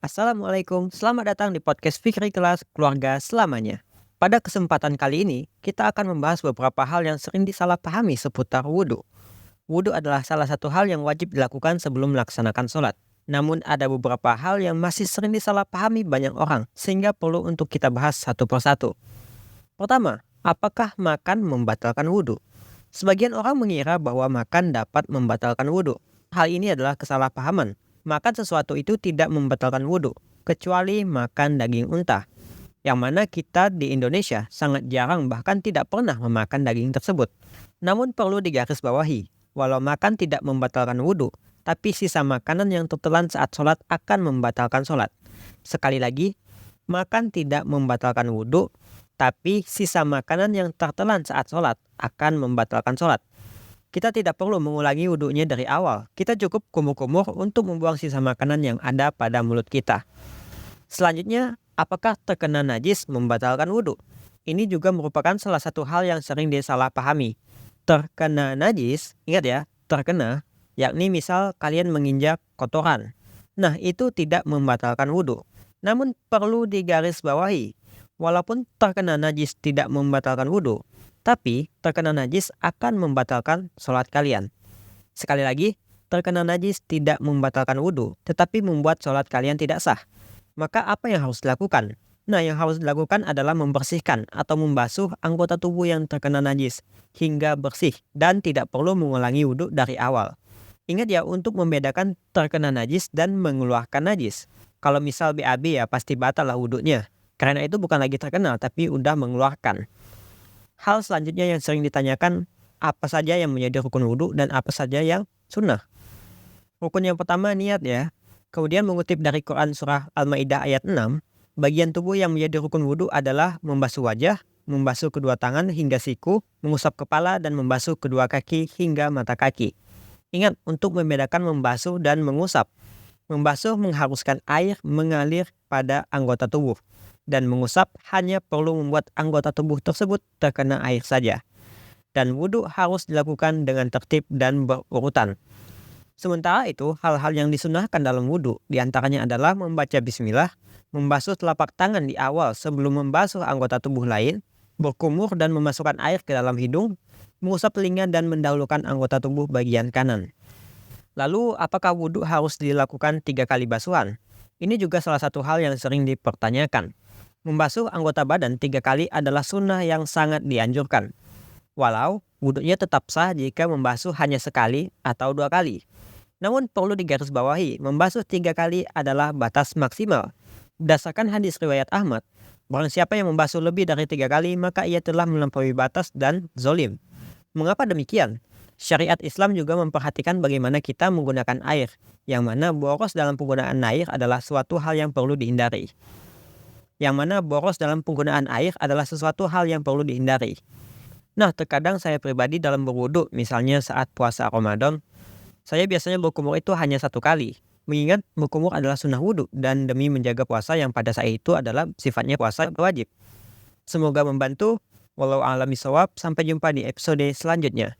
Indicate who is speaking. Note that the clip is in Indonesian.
Speaker 1: Assalamualaikum, selamat datang di podcast Fikri Kelas Keluarga Selamanya. Pada kesempatan kali ini, kita akan membahas beberapa hal yang sering disalahpahami seputar wudhu. Wudhu adalah salah satu hal yang wajib dilakukan sebelum melaksanakan sholat. Namun ada beberapa hal yang masih sering disalahpahami banyak orang, sehingga perlu untuk kita bahas satu persatu. Pertama, apakah makan membatalkan wudhu? Sebagian orang mengira bahwa makan dapat membatalkan wudhu. Hal ini adalah kesalahpahaman. Makan sesuatu itu tidak membatalkan wudhu, kecuali makan daging unta. Yang mana kita di Indonesia sangat jarang bahkan tidak pernah memakan daging tersebut. Namun perlu digarisbawahi, walau makan tidak membatalkan wudhu, tapi sisa makanan yang tertelan saat sholat akan membatalkan sholat. Sekali lagi, makan tidak membatalkan wudhu, tapi sisa makanan yang tertelan saat sholat akan membatalkan sholat. Kita tidak perlu mengulangi wudhunya dari awal. Kita cukup kumur-kumur untuk membuang sisa makanan yang ada pada mulut kita. Selanjutnya, apakah terkena najis membatalkan wudhu? Ini juga merupakan salah satu hal yang sering disalahpahami. Terkena najis, ingat ya, terkena, yakni misal kalian menginjak kotoran. Nah, itu tidak membatalkan wudhu. Namun perlu digarisbawahi, walaupun terkena najis tidak membatalkan wudhu, tapi terkena najis akan membatalkan sholat kalian. Sekali lagi, terkena najis tidak membatalkan wudhu, tetapi membuat sholat kalian tidak sah. Maka apa yang harus dilakukan? Nah, yang harus dilakukan adalah membersihkan atau membasuh anggota tubuh yang terkena najis hingga bersih dan tidak perlu mengulangi wudhu dari awal. Ingat ya, untuk membedakan terkena najis dan mengeluarkan najis. Kalau misal BAB ya pasti batal lah wudhunya. Karena itu bukan lagi terkena tapi udah mengeluarkan. Hal selanjutnya yang sering ditanyakan, apa saja yang menjadi rukun wudhu dan apa saja yang sunnah. Rukun yang pertama niat ya. Kemudian mengutip dari Quran surah Al-Maidah ayat 6, bagian tubuh yang menjadi rukun wudhu adalah membasuh wajah, membasuh kedua tangan hingga siku, mengusap kepala dan membasuh kedua kaki hingga mata kaki. Ingat untuk membedakan membasuh dan mengusap. Membasuh mengharuskan air mengalir pada anggota tubuh. Dan mengusap hanya perlu membuat anggota tubuh tersebut terkena air saja. Dan wudhu harus dilakukan dengan tertib dan berurutan. Sementara itu, hal-hal yang disunahkan dalam wudhu diantaranya adalah membaca bismillah, membasuh telapak tangan di awal sebelum membasuh anggota tubuh lain, berkumur dan memasukkan air ke dalam hidung, mengusap telinga dan mendahulukan anggota tubuh bagian kanan. Lalu, apakah wudhu harus dilakukan 3 kali basuhan? Ini juga salah satu hal yang sering dipertanyakan. Membasuh anggota badan 3 kali adalah sunnah yang sangat dianjurkan. Walau wudhunya tetap sah jika membasuh hanya sekali atau 2 kali. Namun perlu digarisbawahi, membasuh 3 kali adalah batas maksimal. Berdasarkan hadis riwayat Ahmad, barang siapa yang membasuh lebih dari 3 kali maka ia telah melampaui batas dan zolim. Mengapa demikian? Syariat Islam juga memperhatikan bagaimana kita menggunakan air, yang mana boros dalam penggunaan air adalah suatu hal yang perlu dihindari. Yang mana boros dalam penggunaan air adalah sesuatu hal yang perlu dihindari. Nah, terkadang saya pribadi dalam berwudhu, misalnya saat puasa Ramadan, saya biasanya berkumur itu hanya 1 kali. Mengingat berkumur adalah sunnah wudhu dan demi menjaga puasa yang pada saat itu adalah sifatnya puasa wajib. Semoga membantu. Wallahu a'lam bishawab. Sampai jumpa di episode selanjutnya.